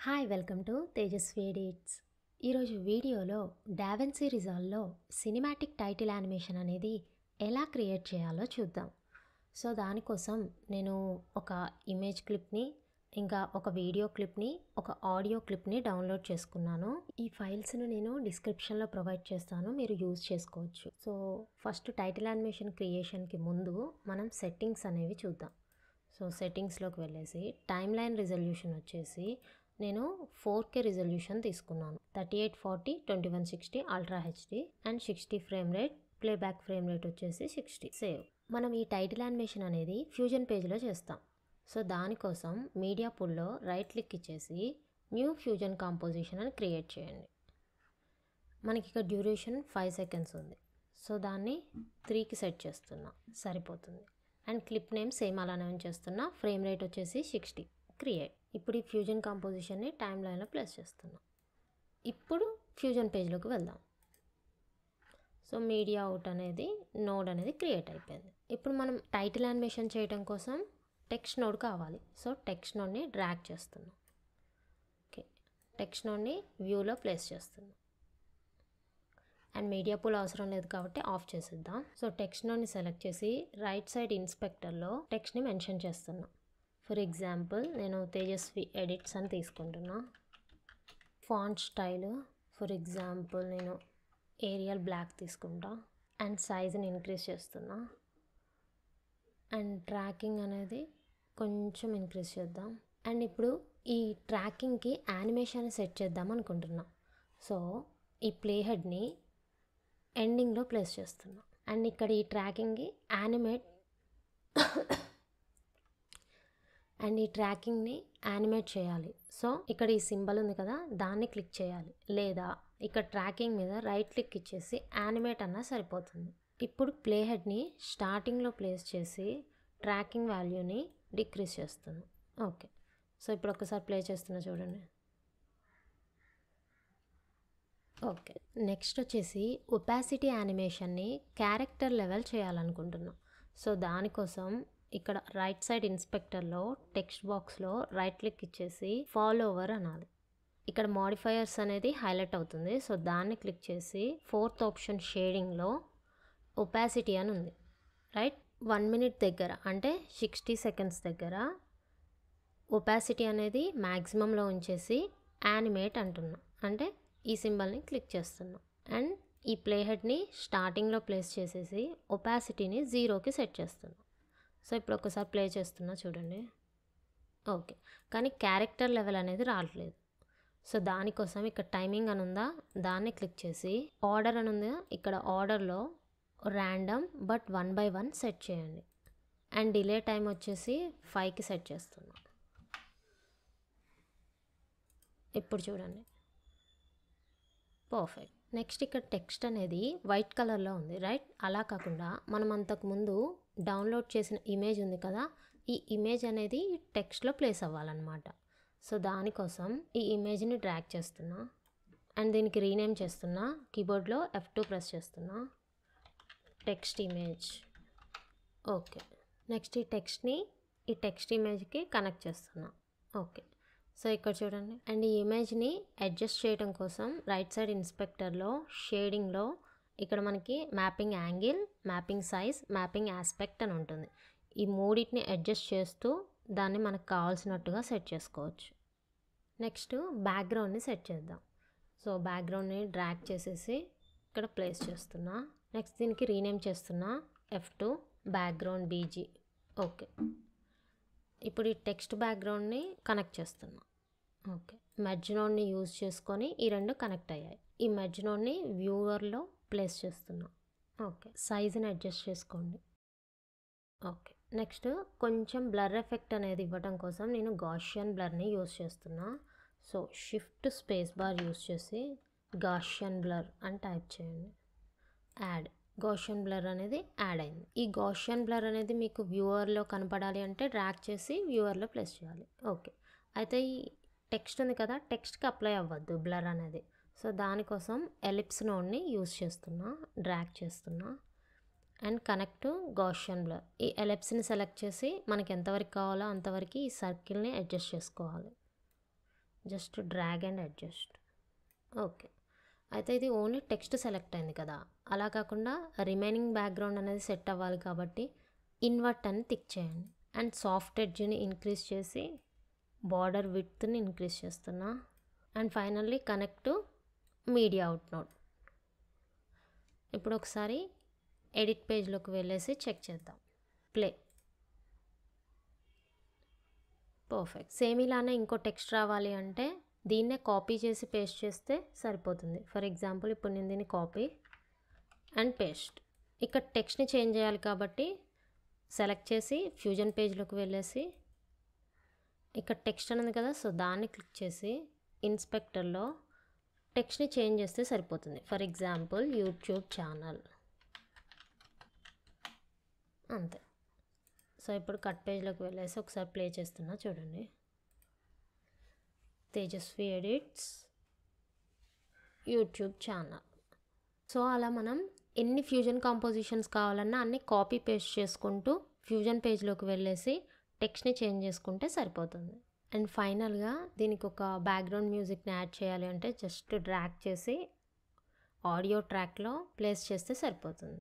Hi welcome to Tejaswi edits. ఈరోజు వీడియోలో DaVinci రిజాల్వ్లో సినిమాటిక్ టైటిల్ యానిమేషన్ అనేది ఎలా క్రియేట్ చేయాలో చూద్దాం. సో దానికోసం నేను ఒక ఇమేజ్ క్లిప్ని, ఇంకా ఒక వీడియో క్లిప్ని, ఒక ఆడియో క్లిప్ని డౌన్లోడ్ చేసుకున్నాను. ఈ ఫైల్స్ను నేను డిస్క్రిప్షన్లో ప్రొవైడ్ చేస్తాను, మీరు యూజ్ చేసుకోవచ్చు. సో ఫస్ట్ టైటిల్ యానిమేషన్ క్రియేషన్కి ముందు మనం సెట్టింగ్స్ అనేవి చూద్దాం. సో సెట్టింగ్స్లోకి వెళ్ళేసి టైమ్ లైన్ రిజల్యూషన్ వచ్చేసి నేను 4K రిజల్యూషన్ తీసుకున్నాను. 3840 2160 ultra HD and 60 frame rate, playback frame rate వచ్చేసి 60. సేవ్. మనం ఈ టైటిల్ యానిమేషన్ అనేది ఫ్యూజన్ పేజ్లో చేస్తాం. సో దానికోసం మీడియా పూల్లో రైట్ క్లిక్ ఇచ్చేసి న్యూ ఫ్యూజన్ కాంపోజిషన్ అని క్రియేట్ చేయండి. మనకి ఇక్కడ డ్యూరేషన్ 5 సెకండ్స్ ఉంది. సో దాన్ని 3కి సెట్ చేస్తున్నా, సరిపోతుంది. అండ్ క్లిప్ నేమ్ సేమ్ అలానే ఉంచేస్తున్నా. ఫ్రేమ్ రేట్ వచ్చేసి 60. క్రియేట్. ఇప్పుడు ఈ ఫ్యూజన్ కాంపోజిషన్ని టైమ్ లైన్లో ప్లేస్ చేస్తున్నాం. ఇప్పుడు ఫ్యూజన్ పేజ్లోకి వెళ్దాం. సో మీడియా అవుట్ అనేది నోడ్ అనేది క్రియేట్ అయిపోయింది. ఇప్పుడు మనం టైటిల్ యానిమేషన్ చేయడం కోసం టెక్స్ట్ నోడ్ కావాలి. సో టెక్స్ట్ నోడ్ని డ్రాగ్ చేస్తున్నాం. ఓకే, టెక్స్ట్ నోడ్ని వ్యూలో ప్లేస్ చేస్తున్నాం. అండ్ మీడియా పూల్ అవసరం లేదు కాబట్టి ఆఫ్ చేసేద్దాం. సో టెక్స్ట్ నోడ్ని సెలెక్ట్ చేసి రైట్ సైడ్ ఇన్స్పెక్టర్లో టెక్స్ట్ని మెన్షన్ చేస్తున్నా. ఫర్ ఎగ్జాంపుల్ నేను తేజస్వి ఎడిట్స్ అని తీసుకుంటున్నా. ఫాంట్ స్టైల్ ఫర్ ఎగ్జాంపుల్ నేను ఏరియల్ బ్లాక్ తీసుకుంటా. అండ్ సైజ్ని ఇంక్రీజ్ చేస్తున్నా. అండ్ ట్రాకింగ్ అనేది కొంచెం ఇంక్రీజ్ చేద్దాం. అండ్ ఇప్పుడు ఈ ట్రాకింగ్కి యానిమేషన్ సెట్ చేద్దాం అనుకుంటున్నా. సో ఈ ప్లే హెడ్ని ఎండింగ్లో ప్లేస్ చేస్తున్నా. అండ్ ఇక్కడ ఈ ట్రాకింగ్కి యానిమేట్ చేయాలి. సో ఇక్కడ ఈ సింబల్ ఉంది కదా, దాన్ని క్లిక్ చేయాలి. లేదా ఇక్కడ ట్రాకింగ్ మీద రైట్ క్లిక్ ఇచ్చేసి యానిమేట్ అన్నా సరిపోతుంది. ఇప్పుడు ప్లే హెడ్ని స్టార్టింగ్లో ప్లేస్ చేసి ట్రాకింగ్ వాల్యూని డిక్రీజ్ చేస్తున్నాను. ఓకే, సో ఇప్పుడు ఒకసారి ప్లే చేస్తున్నా చూడండి. ఓకే, నెక్స్ట్ వచ్చేసి ఒపాసిటీ యానిమేషన్ని క్యారెక్టర్ లెవెల్ చేయాలనుకుంటున్నాం. సో దానికోసం ఇక్కడ రైట్ సైడ్ ఇన్స్పెక్టర్లో టెక్స్ట్ బాక్స్లో రైట్ క్లిక్ ఇచ్చేసి ఫాలోవర్ అనాలి. ఇక్కడ మోడిఫైయర్స్ అనేది హైలైట్ అవుతుంది. సో దాన్ని క్లిక్ చేసి 4th ఆప్షన్ షేడింగ్లో ఒపాసిటీ అని ఉంది. రైట్ 1 minute దగ్గర అంటే 60 seconds దగ్గర ఒపాసిటీ అనేది మ్యాక్సిమంలో ఉంచేసి యానిమేట్ అంటున్నా. అంటే ఈ సింబల్ని క్లిక్ చేస్తున్నాం. అండ్ ఈ ప్లే హెడ్ని స్టార్టింగ్లో ప్లేస్ చేసేసి ఒపాసిటీని 0కి సెట్ చేస్తున్నాం. సో ఇప్పుడు ఒకసారి ప్లే చేస్తున్నా చూడండి. ఓకే, కానీ క్యారెక్టర్ లెవెల్ అనేది రావట్లేదు. సో దానికోసం ఇక్కడ టైమింగ్ అని ఉందా, దాన్ని క్లిక్ చేసి ఆర్డర్ అని ఉందా, ఇక్కడ ఆర్డర్లో ర్యాండమ్ బట్ 1 by 1 సెట్ చేయండి. అండ్ డిలే టైం వచ్చేసి 5కి సెట్ చేస్తున్నాం. ఇప్పుడు చూడండి, పర్ఫెక్ట్. నెక్స్ట్ ఇక్కడ టెక్స్ట్ అనేది వైట్ కలర్లో ఉంది. రైట్, అలా కాకుండా మనం అంతకుముందు డౌన్లోడ్ చేసిన ఇమేజ్ ఉంది కదా, ఈ ఇమేజ్ అనేది టెక్స్ట్లో ప్లేస్ అవ్వాలన్నమాట. సో దానికోసం ఈ ఇమేజ్ని డ్రాగ్ చేస్తున్నా అండ్ దీనికి రీనేమ్ చేస్తున్నా. కీబోర్డ్లో F2 ప్రెస్ చేస్తున్నా. Text image. ఓకే, నెక్స్ట్ ఈ టెక్స్ట్ని ఈ టెక్స్ట్ ఇమేజ్కి కనెక్ట్ చేస్తున్నా. ఓకే, సో ఇక్కడ చూడండి. అండ్ ఈ ఇమేజ్ని అడ్జస్ట్ చేయడం కోసం రైట్ సైడ్ ఇన్స్పెక్టర్లో షేడింగ్లో ఇక్కడ మనకి mapping angle, mapping size, mapping aspect అని ఉంటుంది. ఈ మూడింటిని అడ్జస్ట్ చేస్తూ దాన్ని మనకు కావాల్సినట్టుగా సెట్ చేసుకోవచ్చు. నెక్స్ట్ బ్యాక్గ్రౌండ్ని సెట్ చేద్దాం. సో బ్యాక్గ్రౌండ్ని డ్రాగ్ చేసేసి ఇక్కడ ప్లేస్ చేస్తున్నా. నెక్స్ట్ దీనికి రీనేమ్ చేస్తున్నా. F2 background BG. ఓకే, ఇప్పుడు ఈ టెక్స్ట్ బ్యాక్గ్రౌండ్ని కనెక్ట్ చేస్తున్నా. ఓకే, మెర్జ్ నోడ్ని యూజ్ చేసుకొని ఈ రెండు కనెక్ట్ అయ్యాయి. ఈ మెర్జ్ నోడ్ని వ్యూవర్లో ప్లేస్ చేస్తున్నా. ఓకే, సైజ్ని అడ్జస్ట్ చేసుకోండి. ఓకే, నెక్స్ట్ కొంచెం బ్లర్ ఎఫెక్ట్ అనేది ఇవ్వడం కోసం నేను గాషియన్ బ్లర్ని యూజ్ చేస్తున్నా. So shift space bar use చేసి గాషియన్ బ్లర్ అని టైప్ చేయండి. యాడ్. గాషియన్ బ్లర్ అనేది యాడ్ అయింది. ఈ గాషియన్ బ్లర్ అనేది మీకు వ్యూవర్లో కనపడాలి అంటే డ్రాగ్ చేసి వ్యూవర్లో ప్లేస్ చేయాలి. ఓకే, అయితే ఈ టెక్స్ట్ ఉంది కదా, టెక్స్ట్కి అప్లై అవ్వద్దు బ్లర్ అనేది. సో దానికోసం ఎలిప్స్ నోడ్ని యూజ్ చేస్తున్నా, డ్రాగ్ చేస్తున్నా and connect to Gaussian blur. ఈ ఎలిప్స్ని సెలెక్ట్ చేసి మనకి ఎంతవరకు కావాలో అంతవరకు ఈ సర్కిల్ని అడ్జస్ట్ చేసుకోవాలి. Just drag and adjust. Okay. అయితే ఇది ఓన్లీ టెక్స్ట్ సెలెక్ట్ అయింది కదా, అలా కాకుండా రిమైనింగ్ బ్యాక్గ్రౌండ్ అనేది సెట్ అవ్వాలి కాబట్టి ఇన్వర్ట్ అని టిక్ చేయండి. అండ్ సాఫ్ట్ ఎడ్జ్ని ఇంక్రీజ్ చేసి బార్డర్ విడ్త్ని ఇంక్రీజ్ చేస్తున్నా. And finally connect to media out node. ఇప్పుడు ఒకసారి ఎడిట్ పేజ్లోకి వెళ్ళేసి చెక్ చేద్దాం. ప్లే. పర్ఫెక్ట్. సేమ్ ఇలానే ఇంకో టెక్స్ట్ రావాలి అంటే దీన్నే కాపీ చేసి పేస్ట్ చేస్తే సరిపోతుంది. ఫర్ ఎగ్జాంపుల్ ఇప్పుడు నేను దీన్ని కాపీ అండ్ పేస్ట్. ఇక్కడ టెక్స్ట్ని చేంజ్ చేయాలి కాబట్టి సెలెక్ట్ చేసి ఫ్యూజన్ పేజ్లోకి వెళ్ళేసి ఇక్కడ టెక్స్ట్ అనేది కదా, సో దాన్ని క్లిక్ చేసి ఇన్స్పెక్టర్లో టెక్స్ట్ని చేంజ్ చేస్తే సరిపోతుంది. ఫర్ ఎగ్జాంపుల్ యూట్యూబ్ ఛానల్, అంతే. సో ఇప్పుడు కట్ పేజ్లోకి వెళ్ళేసి ఒకసారి ప్లే చేస్తున్నా చూడండి. Tejaswi edits YouTube channel. So అలా మనం ఎన్ని ఫ్యూజన్ కాంపోజిషన్స్ కావాలన్నా అన్ని కాపీ పేస్ట్ చేసుకుంటూ ఫ్యూజన్ పేజ్లోకి వెళ్ళేసి టెక్స్ట్ని చేంజ్ చేసుకుంటే సరిపోతుంది. అండ్ ఫైనల్గా దీనికి ఒక బ్యాక్గ్రౌండ్ మ్యూజిక్ని యాడ్ చేయాలి అంటే జస్ట్ డ్రాగ్ చేసి ఆడియో ట్రాక్లో ప్లేస్ చేస్తే సరిపోతుంది.